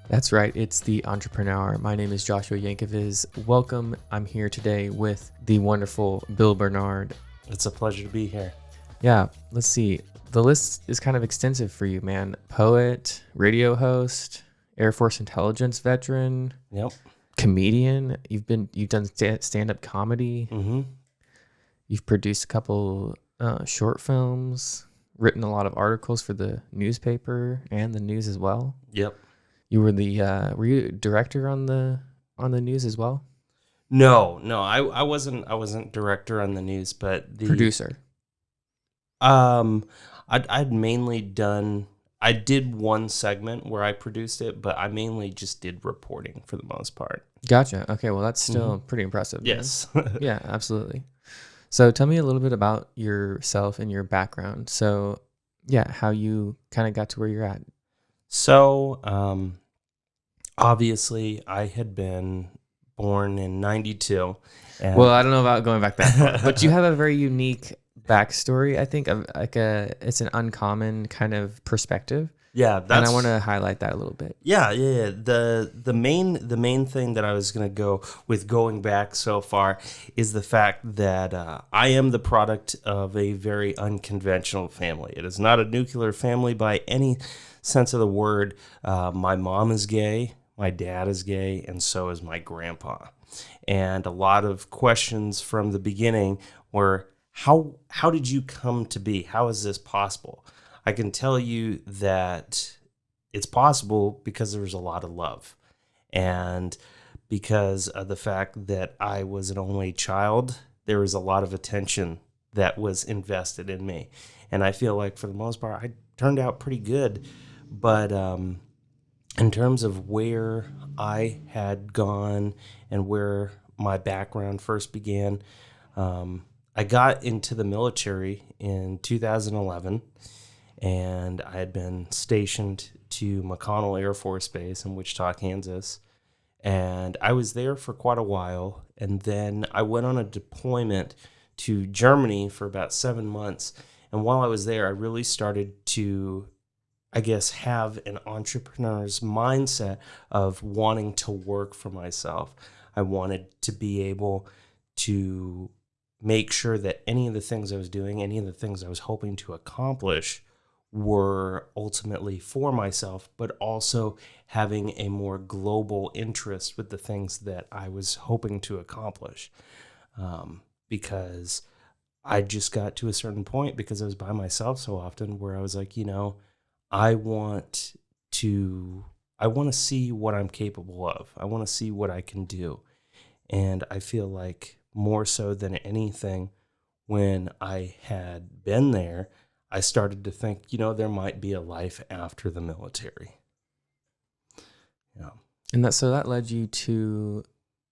That's right. It's the Entrepreneur. My name is Joshua Yankoviz. Welcome. I'm here today with the wonderful Bill Bernard. It's a pleasure to be here. Yeah, let's see. The list is kind of extensive for you, man. Poet, radio host, Air Force intelligence veteran, Yep. comedian. You've done stand-up comedy. Mm-hmm. You've produced a couple short films, written a lot of articles for the newspaper and the news as well. Yep. You were were you a director on the news as well? No, I wasn't director on the news, but the Producer. I'd mainly done. I did one segment where I produced it, but I mainly just did reporting for the most part. Gotcha. Okay, well that's still pretty impressive. Man. Yes. Yeah, absolutely. So tell me a little bit about yourself and your background. So yeah, how you kind of got to where you're at. So, obviously, I had been born in '92. And Well, I don't know about going back that far, but you have a very unique backstory. I think of it's an uncommon kind of perspective, yeah, and that's I want to highlight that a little bit. Yeah. The main thing that I was gonna go with going back so far is the fact that I am the product of a very unconventional family. It is not a nuclear family by any sense of the word. My mom is gay, my dad is gay, and so is my grandpa. And a lot of questions from the beginning were, how did you come to be? How is this possible? I can tell you that it's possible because there was a lot of love, and because of the fact that I was an only child, there was a lot of attention that was invested in me. And I feel like for the most part, I turned out pretty good. But in terms of where I had gone and where my background first began, I got into the military in 2011. And I had been stationed to McConnell Air Force Base in Wichita, Kansas. And I was there for quite a while. And then I went on a deployment to Germany for about 7 months. And while I was there, I really started to, I guess, have an entrepreneur's mindset of wanting to work for myself. I wanted to be able to make sure that any of the things I was doing, any of the things I was hoping to accomplish were ultimately for myself, but also having a more global interest with the things that I was hoping to accomplish. Because I just got to a certain point, because I was by myself so often, where I was like, I want to see what I'm capable of. I want to see what I can do. And I feel like more so than anything, when I had been there, I started to think, there might be a life after the military. Yeah. And that led you to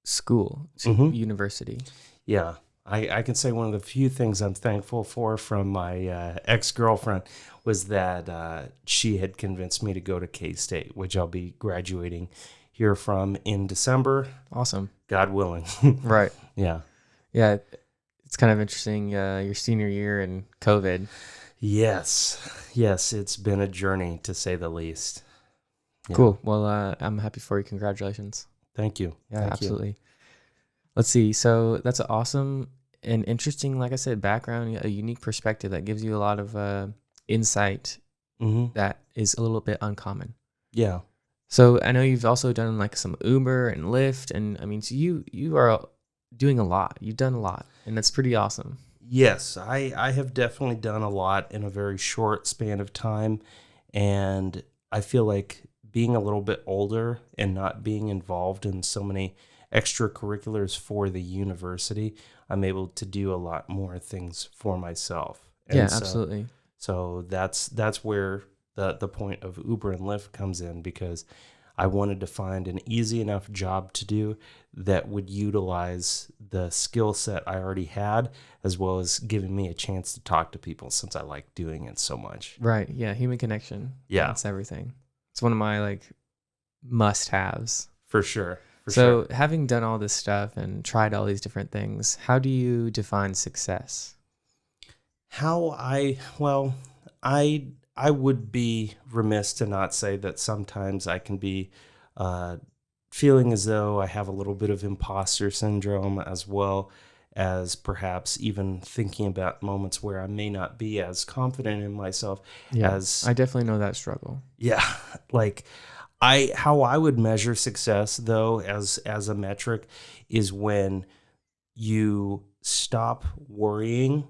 school, to university. Yeah. I can say one of the few things I'm thankful for from my ex-girlfriend was that she had convinced me to go to K-State, which I'll be graduating here from in December. Awesome. God willing. Right. Yeah. Yeah. It's kind of interesting. Your senior year and COVID. Yes, it's been a journey, to say the least. Yeah. Cool. Well, I'm happy for you. Congratulations. Thank you. Yeah, Thank absolutely. Let's see. So that's an awesome and interesting, like I said, background, a unique perspective that gives you a lot of insight that is a little bit uncommon. Yeah. So I know you've also done like some Uber and Lyft, and I mean, so you are doing a lot. You've done a lot, and that's pretty awesome. Yes, I have definitely done a lot in a very short span of time, and I feel like being a little bit older and not being involved in so many extracurriculars for the university, I'm able to do a lot more things for myself. And absolutely. So that's where the point of Uber and Lyft comes in, because I wanted to find an easy enough job to do that would utilize the skill set I already had, as well as giving me a chance to talk to people, since I like doing it so much. Right. Yeah. Human connection. Yeah. That's everything. It's one of my must-haves. For sure. So having done all this stuff and tried all these different things, how do you define success? I would be remiss to not say that sometimes I can be feeling as though I have a little bit of imposter syndrome, as well as perhaps even thinking about moments where I may not be as confident in myself Yeah, as, I definitely know that struggle. yeah, like how I would measure success though as a metric is when you stop worrying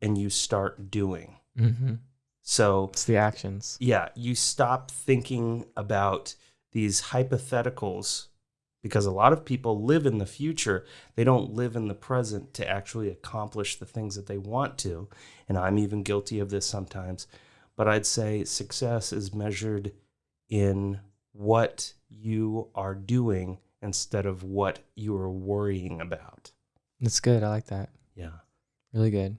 and you start doing. Mm-hmm. So It's the actions. yeah, you stop thinking about these hypotheticals, because a lot of people live in the future. They don't live in the present to actually accomplish the things that they want to. And I'm even guilty of this sometimes. But I'd say success is measured in what you are doing instead of what you are worrying about. That's good. I like that. Yeah. Really good.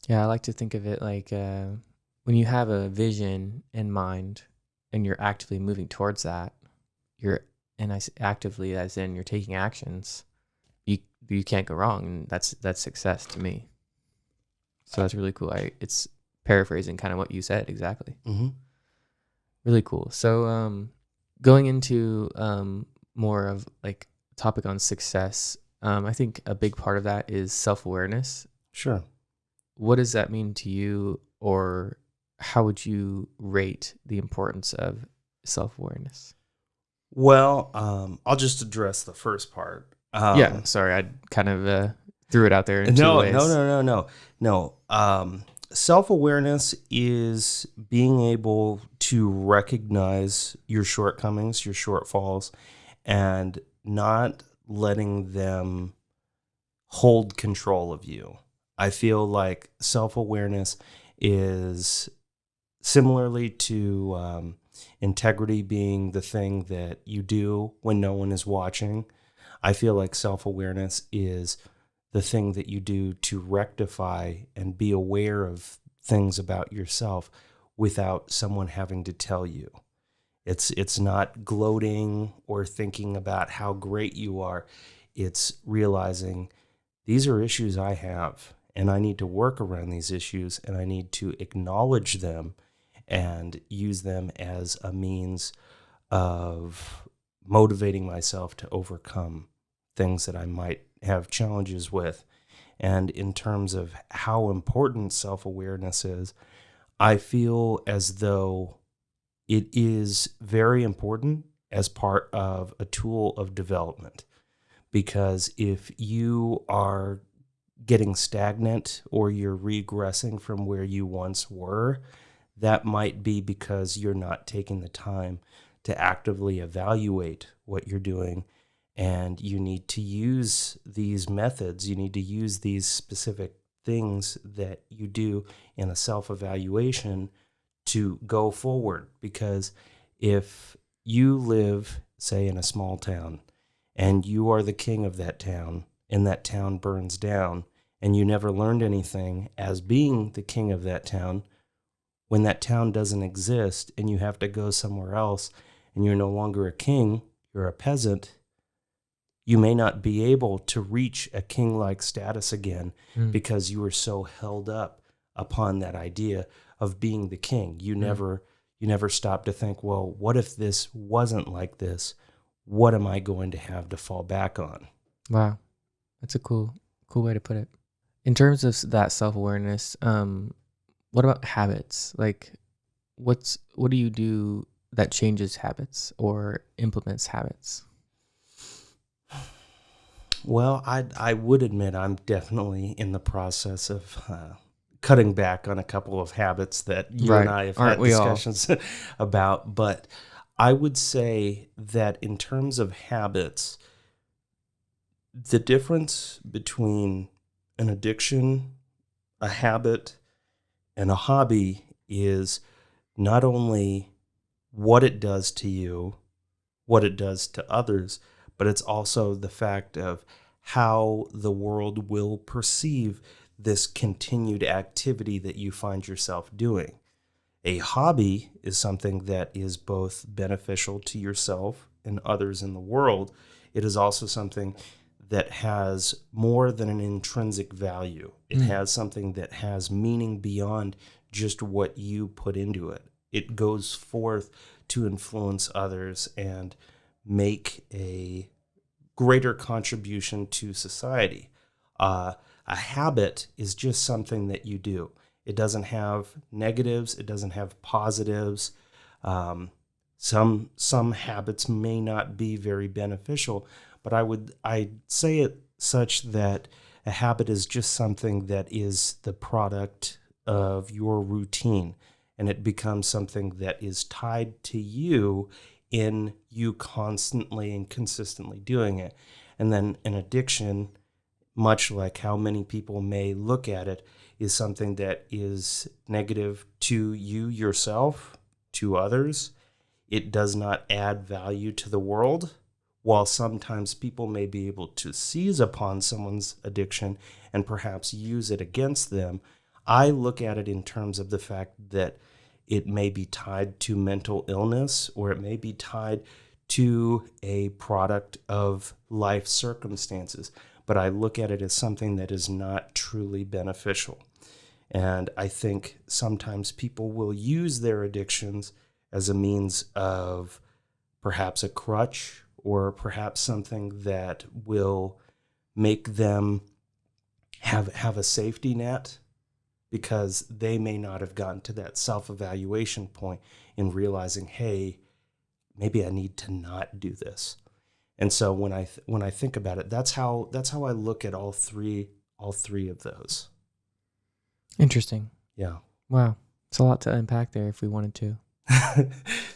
Yeah, I like to think of it like when you have a vision in mind and you're actively moving towards that, actively as in you're taking actions, you can't go wrong, and that's success to me. So that's really cool. It's paraphrasing kind of what you said exactly. Mm-hmm. Really cool. So going into more of like a topic on success, I think a big part of that is self-awareness. Sure. What does that mean to you, or how would you rate the importance of self-awareness? Well, I'll just address the first part. Yeah, sorry, I kind of threw it out there in two No, ways. no. Self-awareness is being able to recognize your shortcomings, your shortfalls, and not letting them hold control of you. I feel like self-awareness is similarly to integrity being the thing that you do when no one is watching. I feel like self-awareness is the thing that you do to rectify and be aware of things about yourself without someone having to tell you. It's not gloating or thinking about how great you are. It's realizing these are issues I have, and I need to work around these issues, and I need to acknowledge them and use them as a means of motivating myself to overcome things that I might have challenges with. And in terms of how important self-awareness is, I feel as though it is very important as part of a tool of development. Because if you are getting stagnant or you're regressing from where you once were, that might be because you're not taking the time to actively evaluate what you're doing. And you need to use these methods. You need to use these specific things that you do in a self-evaluation to go forward. Because if you live, say, in a small town, and you are the king of that town, and that town burns down, and you never learned anything as being the king of that town, when that town doesn't exist and you have to go somewhere else and you're no longer a king, you're a peasant, you may not be able to reach a king-like status again because you were so held up upon that idea of being the king. You never stop to think, well, what if this wasn't like this? What am I going to have to fall back on? Wow, that's a cool way to put it. In terms of that self-awareness, what about habits? Like, what do you do that changes habits or implements habits? Well, I would admit I'm definitely in the process of cutting back on a couple of habits that you and I have Aren't had we all? discussions about. But I would say that in terms of habits, the difference between an addiction, a habit, and a hobby is not only what it does to you, what it does to others, but it's also the fact of how the world will perceive this continued activity that you find yourself doing. A hobby is something that is both beneficial to yourself and others in the world. It is also something that has more than an intrinsic value. It has something that has meaning beyond just what you put into it. It goes forth to influence others and make a greater contribution to society. A habit is just something that you do. It doesn't have negatives. It doesn't have positives. Some habits may not be very beneficial, but I'd say it such that a habit is just something that is the product of your routine, and it becomes something that is tied to you in you constantly and consistently doing it. And then an addiction, much like how many people may look at it, is something that is negative to you yourself, to others. It does not add value to the world. While sometimes people may be able to seize upon someone's addiction and perhaps use it against them, I look at it in terms of the fact that it may be tied to mental illness, or it may be tied to a product of life circumstances. But I look at it as something that is not truly beneficial. And I think sometimes people will use their addictions as a means of perhaps a crutch, or perhaps something that will make them have a safety net, because they may not have gotten to that self-evaluation point in realizing, hey, maybe I need to not do this. And so when I think about it, that's how I look at all three of those. Interesting. Yeah. Wow. It's a lot to unpack there if we wanted to.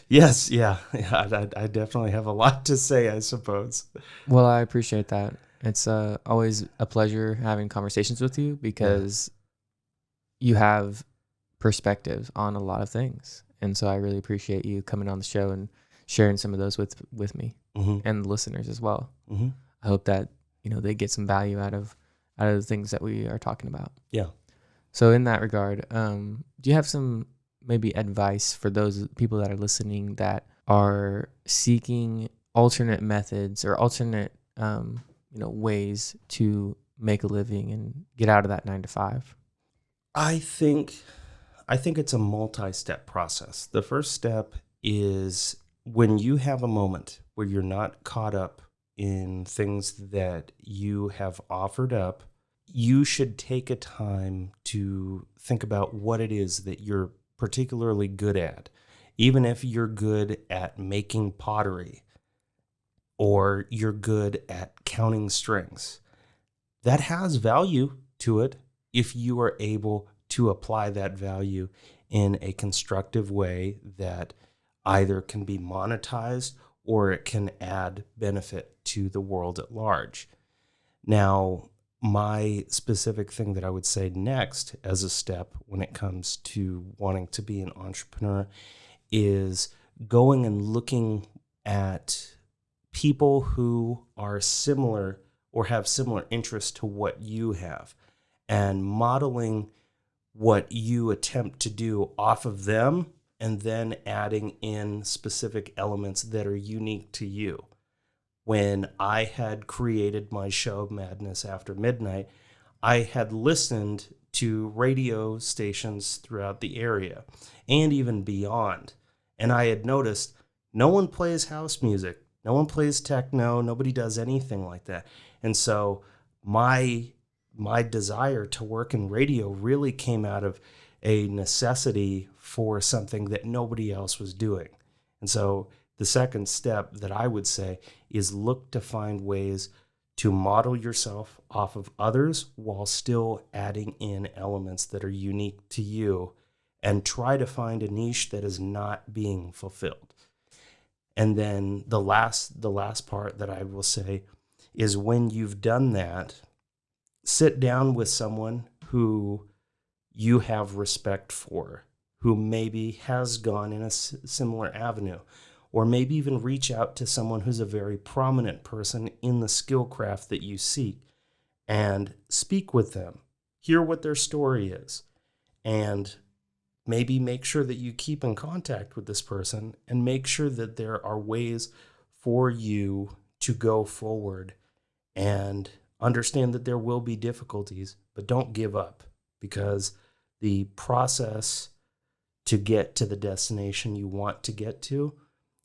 Yes. Yeah. I definitely have a lot to say, I suppose. Well, I appreciate that. It's always a pleasure having conversations with you, because you have perspectives on a lot of things. And so I really appreciate you coming on the show and sharing some of those with me and the listeners as well. I hope that, they get some value out of the things that we are talking about. Yeah. So in that regard, do you have some maybe advice for those people that are listening that are seeking alternate methods or alternate, ways to make a living and get out of that 9-to-5? I think it's a multi-step process. The first step is when you have a moment where you're not caught up in things that you have offered up, you should take a time to think about what it is that you're particularly good at. Even if you're good at making pottery, or you're good at counting strings, that has value to it if you are able to apply that value in a constructive way that either can be monetized or it can add benefit to the world at large. Now, my specific thing that I would say next as a step when it comes to wanting to be an entrepreneur is going and looking at people who are similar or have similar interests to what you have, and modeling what you attempt to do off of them, and then adding in specific elements that are unique to you. When I had created my show, Madness After Midnight, I had listened to radio stations throughout the area and even beyond. And I had noticed no one plays house music, no one plays techno, nobody does anything like that. And so my desire to work in radio really came out of a necessity for something that nobody else was doing. And so the second step that I would say is look to find ways to model yourself off of others while still adding in elements that are unique to you, and try to find a niche that is not being fulfilled. And then the last part that I will say is, when you've done that, sit down with someone who you have respect for, who maybe has gone in a similar avenue, or maybe even reach out to someone who's a very prominent person in the skill craft that you seek, and speak with them, hear what their story is, and maybe make sure that you keep in contact with this person, and make sure that there are ways for you to go forward, and understand that there will be difficulties, but don't give up, because the process to get to the destination you want to get to,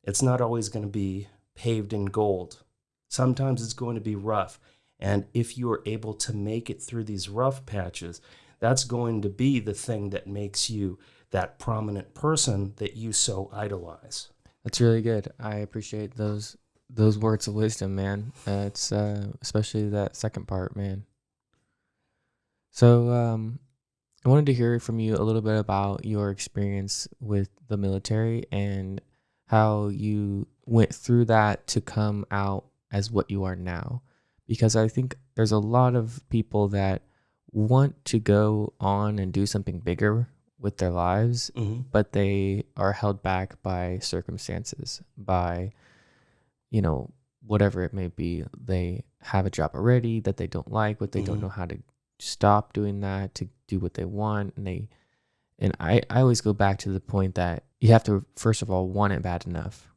it's not always going to be paved in gold. Sometimes it's going to be rough. And if you are able to make it through these rough patches, that's going to be the thing that makes you that prominent person that you so idolize. That's really good. I appreciate those words of wisdom, man. It's especially that second part, man. So I wanted to hear from you a little bit about your experience with the military and how you went through that to come out as what you are now. Because I think there's a lot of people that want to go on and do something bigger with their lives, but they are held back by circumstances, by, whatever it may be. They have a job already that they don't like, but they don't know how to stop doing that to do what they want. And I always go back to the point that you have to, first of all, want it bad enough.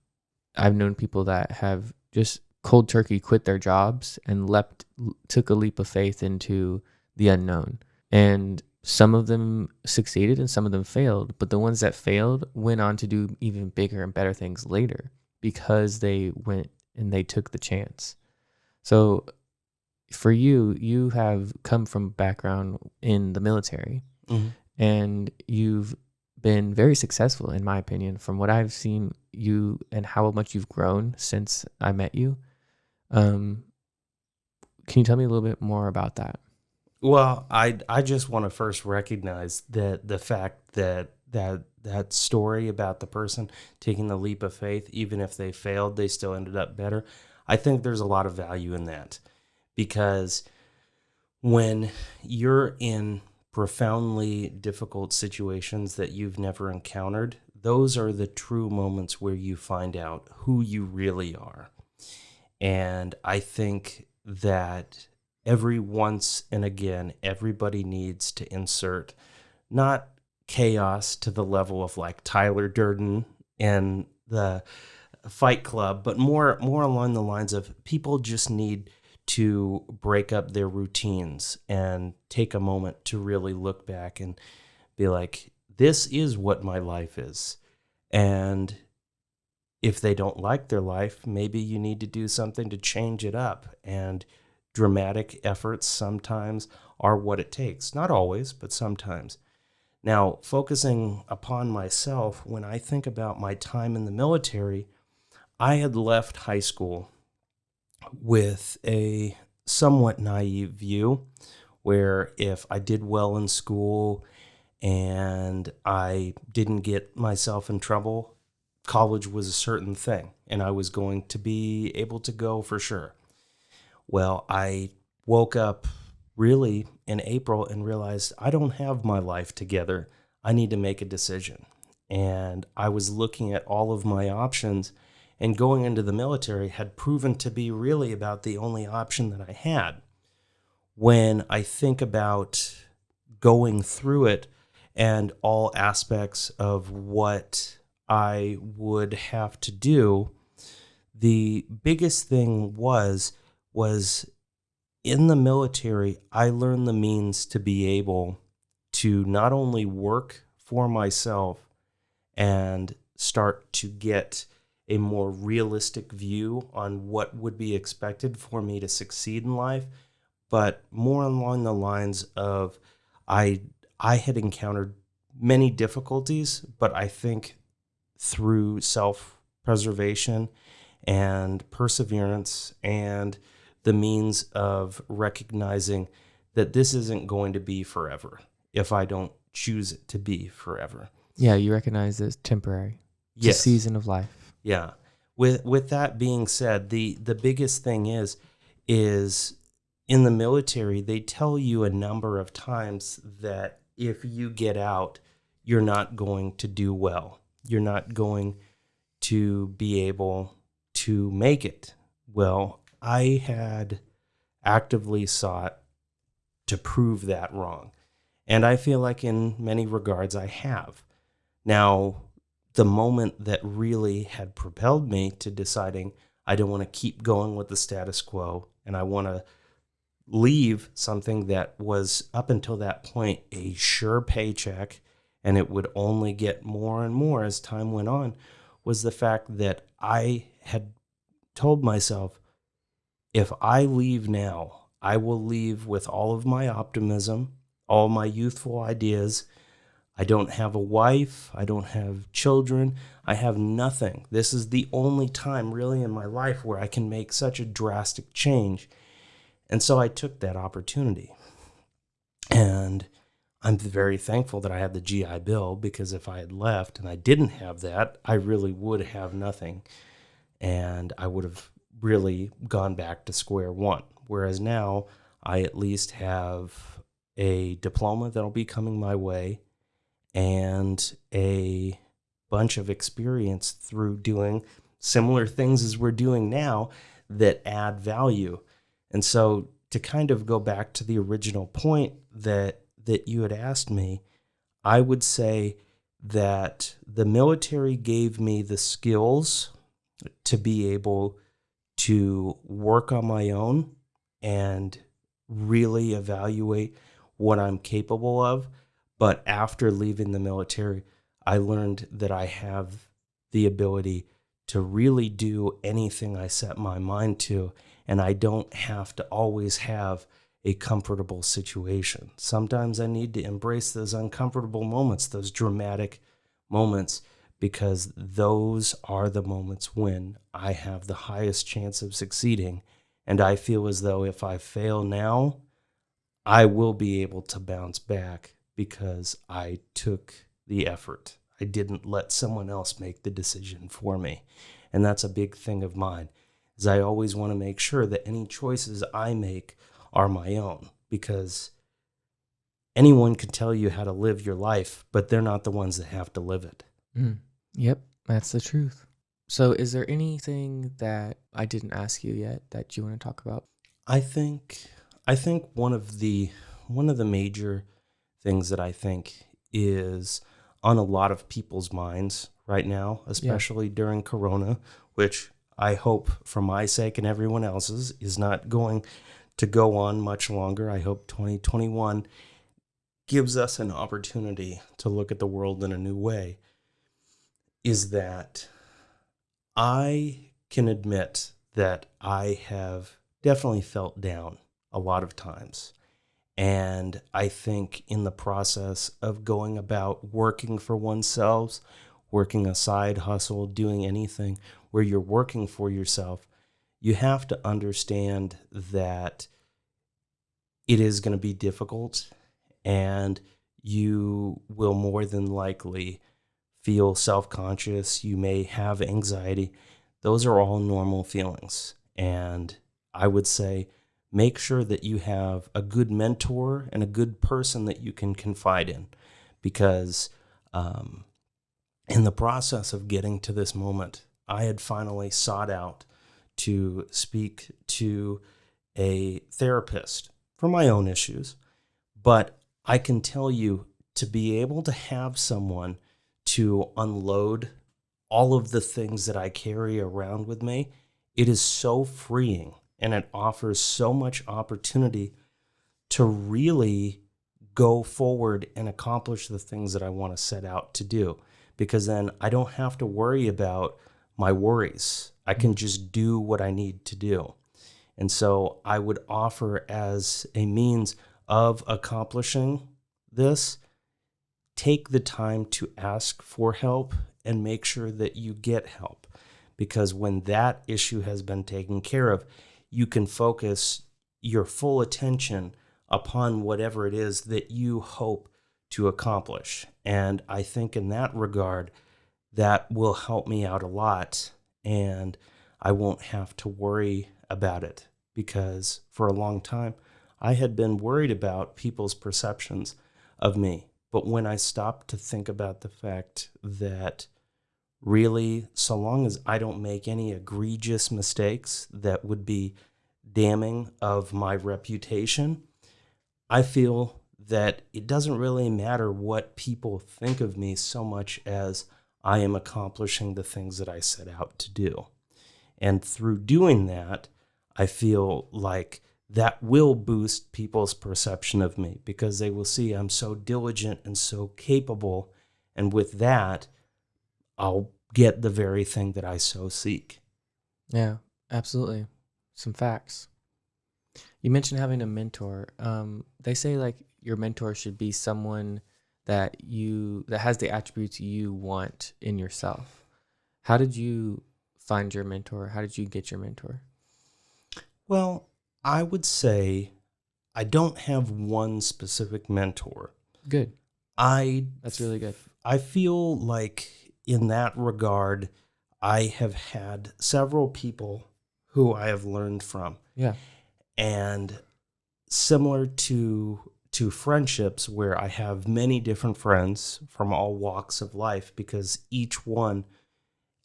I've known people that have just cold turkey quit their jobs and took a leap of faith into the unknown. And some of them succeeded and some of them failed, but the ones that failed went on to do even bigger and better things later because they went and they took the chance. So for you have come from background in the military, and you've been very successful, in my opinion, from what I've seen you and how much you've grown since I met you. Can you tell me a little bit more about that? Well, I just want to first recognize that the fact that story about the person taking the leap of faith, even if they failed, they still ended up better. I think there's a lot of value in that, because when you're in profoundly difficult situations that you've never encountered, those are the true moments where you find out who you really are. And I think that every once and again, everybody needs to insert not chaos to the level of like Tyler Durden and the Fight Club, but more along the lines of people just need to break up their routines and take a moment to really look back and be like, this is what my life is. And if they don't like their life, maybe you need to do something to change it up. And dramatic efforts sometimes are what it takes. Not always, but sometimes. Now, focusing upon myself, when I think about my time in the military, I had left high school with a somewhat naive view where if I did well in school and I didn't get myself in trouble, college was a certain thing and I was going to be able to go for sure. Well, I woke up really in April and realized I don't have my life together. I need to make a decision. And I was looking at all of my options, and going into the military had proven to be really about the only option that I had. When I think about going through it and all aspects of what I would have to do, the biggest thing was in the military, I learned the means to be able to not only work for myself and start to get a more realistic view on what would be expected for me to succeed in life, but more along the lines of I had encountered many difficulties, but I think through self-preservation and perseverance and the means of recognizing that this isn't going to be forever if I don't choose it to be forever. Yeah, you recognize it's temporary. It's Yes. a season of life. Yeah. With that being said, the biggest thing is in the military, they tell you a number of times that if you get out, you're not going to do well. You're not going to be able to make it. Well, I had actively sought to prove that wrong. And I feel like in many regards I have. Now, the moment that really had propelled me to deciding I don't want to keep going with the status quo and I want to leave something that was up until that point a sure paycheck and it would only get more and more as time went on, was the fact that I had told myself, if I leave now, I will leave with all of my optimism, all my youthful ideas. I don't have a wife. I don't have children. I have nothing. This is the only time really in my life where I can make such a drastic change. And so I took that opportunity. And I'm very thankful that I had the GI Bill, because if I had left and I didn't have that, I really would have nothing. And I would have really gone back to square one. Whereas now I at least have a diploma that'll be coming my way and a bunch of experience through doing similar things as we're doing now that add value. And so to kind of go back to the original point that you had asked me, I would say that the military gave me the skills to be able to work on my own and really evaluate what I'm capable of. But after leaving the military, I learned that I have the ability to really do anything I set my mind to, and I don't have to always have a comfortable situation. Sometimes I need to embrace those uncomfortable moments, those dramatic moments, because those are the moments when I have the highest chance of succeeding. And I feel as though if I fail now, I will be able to bounce back because I took the effort. I didn't let someone else make the decision for me. And that's a big thing of mine, is I always want to make sure that any choices I make are my own, because anyone can tell you how to live your life, but they're not the ones that have to live it. Yep, that's the truth. So is there anything that I didn't ask you yet that you want to talk about? I think one of the major things that I think is on a lot of people's minds right now, especially during Corona, which I hope for my sake and everyone else's is not going to go on much longer. I hope 2021 gives us an opportunity to look at the world in a new way, is that I can admit that I have definitely felt down a lot of times. And I think in the process of going about working for oneself, working a side hustle, doing anything where you're working for yourself, you have to understand that it is going to be difficult, and you will more than likely feel self-conscious. You may have anxiety. Those are all normal feelings. And I would say make sure that you have a good mentor and a good person that you can confide in, because in the process of getting to this moment, I had finally sought out to speak to a therapist for my own issues. But I can tell you, to be able to have someone to unload all of the things that I carry around with me, it is so freeing, and it offers so much opportunity to really go forward and accomplish the things that I want to set out to do, because then I don't have to worry about my worries. I can just do what I need to do. And so I would offer, as a means of accomplishing this, take the time to ask for help and make sure that you get help. Because when that issue has been taken care of, you can focus your full attention upon whatever it is that you hope to accomplish. And I think in that regard, that will help me out a lot, and I won't have to worry about it, because for a long time, I had been worried about people's perceptions of me. But when I stopped to think about the fact that really, so long as I don't make any egregious mistakes that would be damning of my reputation, I feel that it doesn't really matter what people think of me so much as I am accomplishing the things that I set out to do. And through doing that, I feel like that will boost people's perception of me, because they will see I'm so diligent and so capable. And with that, I'll get the very thing that I so seek. Yeah. Absolutely. Some facts. You mentioned having a mentor. They say like your mentor should be someone that has the attributes you want in yourself. How did you find your mentor? How did you get your mentor? Well, I would say I don't have one specific mentor. Good. I That's really good. I feel like in that regard, I have had several people who I have learned from. Yeah. And similar to friendships where I have many different friends from all walks of life because each one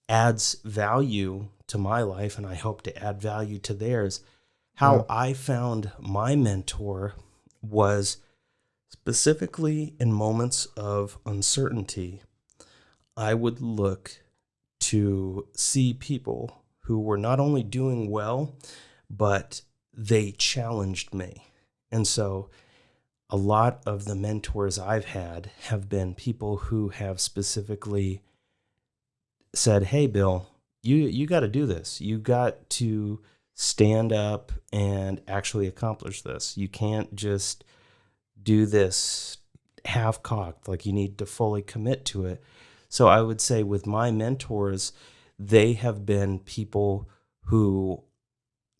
adds value to my life and I hope to add value to theirs. Wow. How I found my mentor was specifically in moments of uncertainty. I would look to see people who were not only doing well, but they challenged me. And so a lot of the mentors I've had have been people who have specifically said, "Hey, Bill, you got to do this. You got to stand up and actually accomplish this. You can't just do this half cocked, like you need to fully commit to it." So I would say with my mentors, they have been people who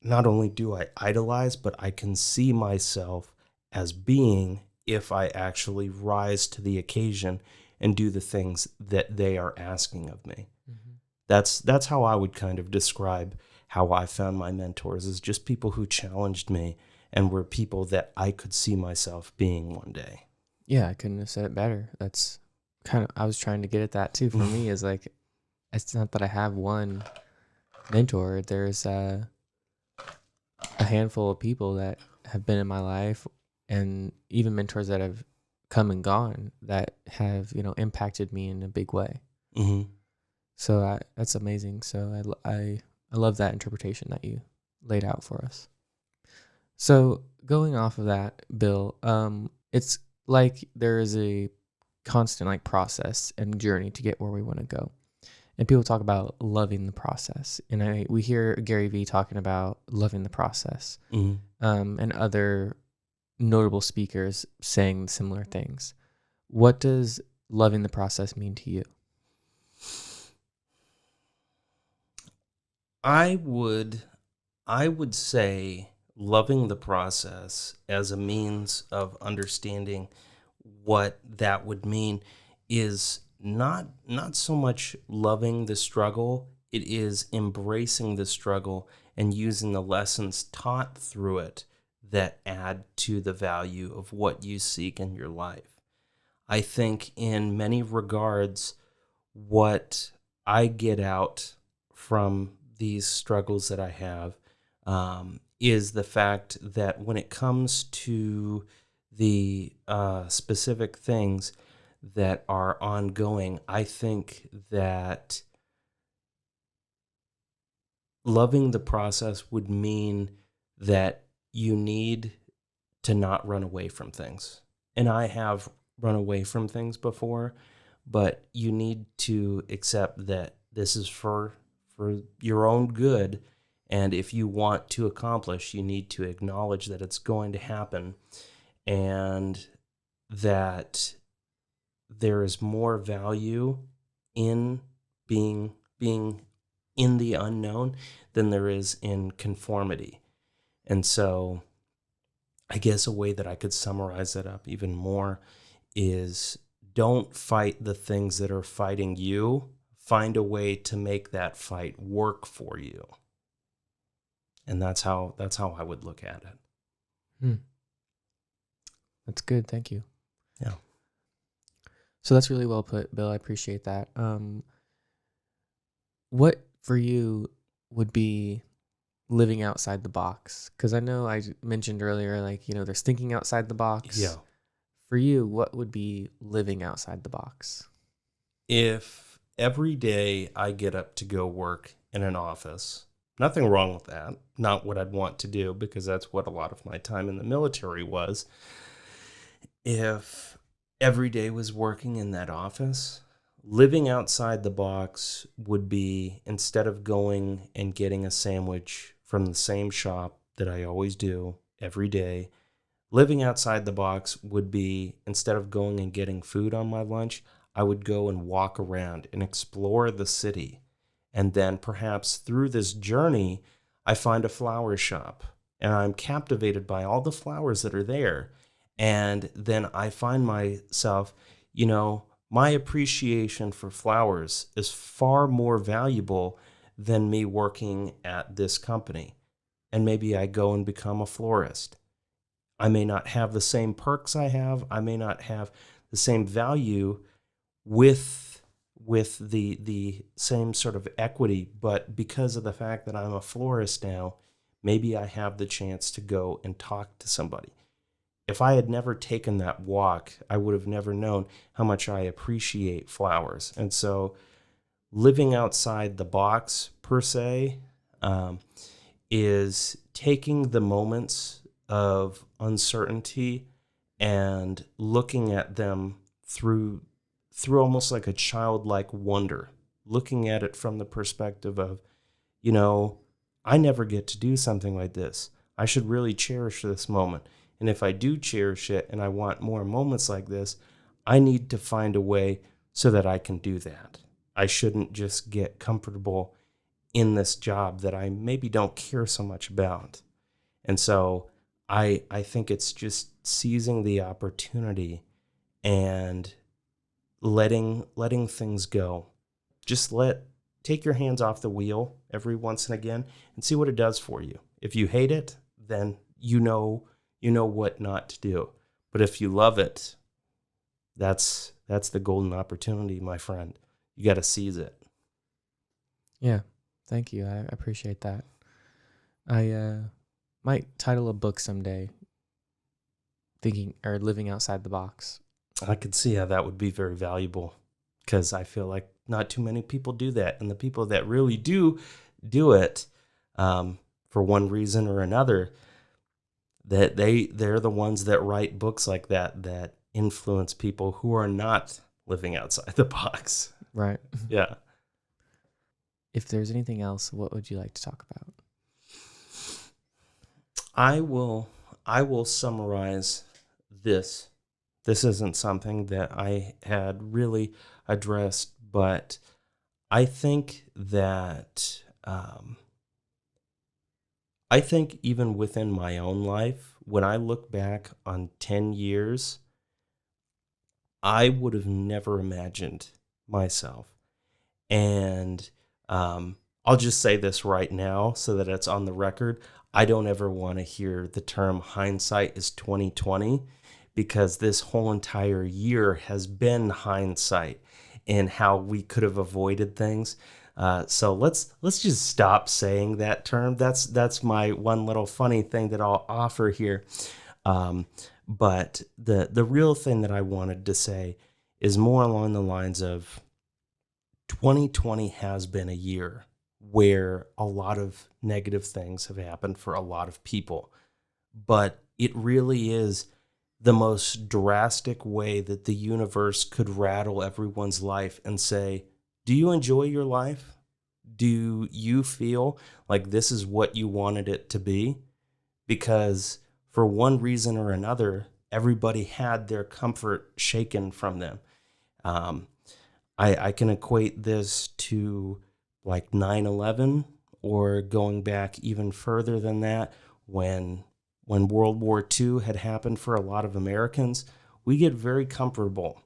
not only do I idolize, but I can see myself as being if I actually rise to the occasion and do the things that they are asking of me. Mhm. That's how I would kind of describe how I found my mentors, is just people who challenged me and were people that I could see myself being one day. Yeah, I couldn't have said it better. That's kind of, I was trying to get at that too. For me, is like, it's not that I have one mentor. There's a handful of people that have been in my life, and even mentors that have come and gone that have impacted me in a big way. hmm So that's amazing. So I love that interpretation that you laid out for us. So going off of that, Bill, it's like there is a constant like process and journey to get where we want to go. And people talk about loving the process. And we hear Gary Vee talking about loving the process, hmm and other notable speakers saying similar things. What does loving the process mean to you? I would I would say loving the process as a means of understanding what that would mean is not so much loving the struggle, it is embracing the struggle and using the lessons taught through it that add to the value of what you seek in your life. I think in many regards, what I get out from these struggles that I have is the fact that when it comes to the specific things that are ongoing, I think that loving the process would mean that you need to not run away from things. And I have run away from things before, but you need to accept that this is for your own good, and if you want to accomplish, you need to acknowledge that it's going to happen and that there is more value in being in the unknown than there is in conformity. And so I guess a way that I could summarize that up even more is don't fight the things that are fighting you. Find a way to make that fight work for you. And that's how I would look at it. Hmm. That's good. Thank you. Yeah. So that's really well put, Bill. I appreciate that. What for you would be living outside the box? Because I know I mentioned earlier, like, there's thinking outside the box. Yeah. For you, what would be living outside the box? If every day I get up to go work in an office, nothing wrong with that. Not what I'd want to do because that's what a lot of my time in the military was. If every day was working in that office, Living outside the box would be, instead of going and getting a sandwich from the same shop that I always do every day, living outside the box would be, instead of going and getting food on my lunch, I would go and walk around and explore the city. And then perhaps through this journey, I find a flower shop and I'm captivated by all the flowers that are there. And then I find myself, my appreciation for flowers is far more valuable than me working at this company. And maybe I go and become a florist. I may not have the same perks I have. I may not have the same value with the same sort of equity, but because of the fact that I'm a florist now, maybe I have the chance to go and talk to somebody. If I had never taken that walk, I would have never known how much I appreciate flowers. And so living outside the box, per se, is taking the moments of uncertainty and looking at them through almost like a childlike wonder, looking at it from the perspective of, I never get to do something like this. I should really cherish this moment. And if I do cherish it and I want more moments like this, I need to find a way so that I can do that. I shouldn't just get comfortable in this job that I maybe don't care so much about. And so I think it's just seizing the opportunity and letting things go. Just take your hands off the wheel every once and again and see what it does for you. If you hate it, then you know what not to do. But if you love it, that's the golden opportunity, my friend. You got to seize it. Yeah, thank you. I appreciate that. I might title a book someday, thinking or living outside the box. I could see how that would be very valuable, because I feel like not too many people do that. And the people that really do it, for one reason or another, that they're the ones that write books like that influence people who are not living outside the box. Right. Yeah. If there's anything else, what would you like to talk about? I will summarize this. This isn't something that I had really addressed, but I think that even within my own life, when I look back on 10 years, I would have never imagined myself. And I'll just say this right now so that it's on the record. I don't ever want to hear the term hindsight is 2020, because this whole entire year has been hindsight and how we could have avoided things. So let's just stop saying that term. That's my one little funny thing that I'll offer here. But the real thing that I wanted to say is more along the lines of 2020 has been a year where a lot of negative things have happened for a lot of people. But it really is the most drastic way that the universe could rattle everyone's life and say, do you enjoy your life? Do you feel like this is what you wanted it to be? Because for one reason or another, everybody had their comfort shaken from them. I can equate this to like 9/11, or going back even further than that, when World War II had happened for a lot of Americans. We get very comfortable.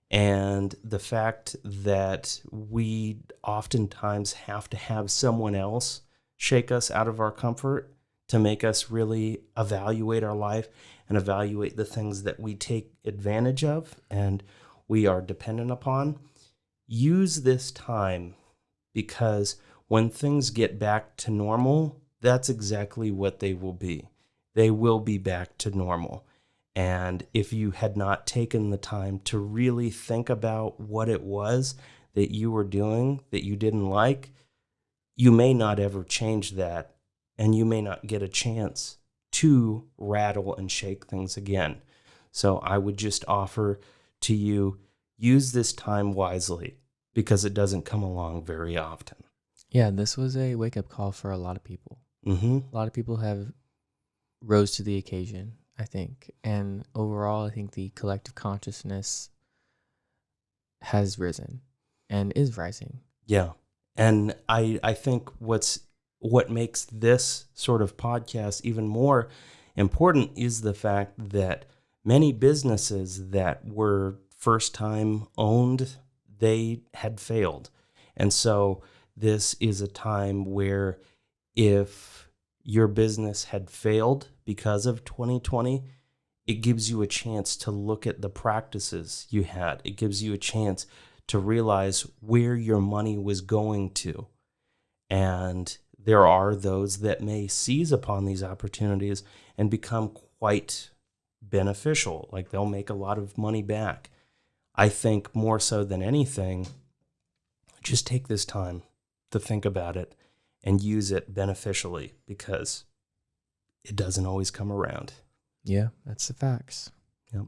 And the fact that we oftentimes have to have someone else shake us out of our comfort to make us really evaluate our life and evaluate the things that we take advantage of and we are dependent upon. Use this time, because when things get back to normal, that's exactly what they will be. They will be back to normal. And if you had not taken the time to really think about what it was that you were doing that you didn't like, you may not ever change that, and you may not get a chance to rattle and shake things again. So I would just offer to you, use this time wisely because it doesn't come along very often. Yeah, this was a wake-up call for a lot of people. Mm-hmm. A lot of people have rose to the occasion, I think. And overall, I think the collective consciousness has risen and is rising. Yeah. And I think what makes this sort of podcast even more important is the fact that many businesses that were first time owned, they had failed. And so this is a time where if your business had failed because of 2020, it gives you a chance to look at the practices you had. It gives you a chance to realize where your money was going to. And there are those that may seize upon these opportunities and become quite beneficial. Like they'll make a lot of money back. I think more so than anything, just take this time to think about it and use it beneficially because it doesn't always come around. Yeah, that's the facts. Yep.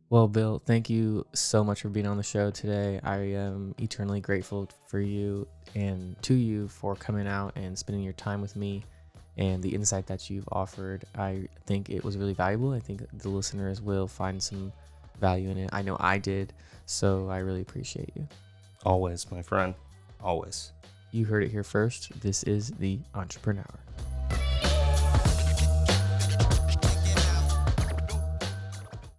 Well, Bill, thank you so much for being on the show today. I am eternally grateful for you and to you for coming out and spending your time with me and the insight that you've offered. I think it was really valuable. I think the listeners will find some value in it. I know I did, so I really appreciate you. Always, my friend. Always. You heard it here first. This is the Entrepreneur.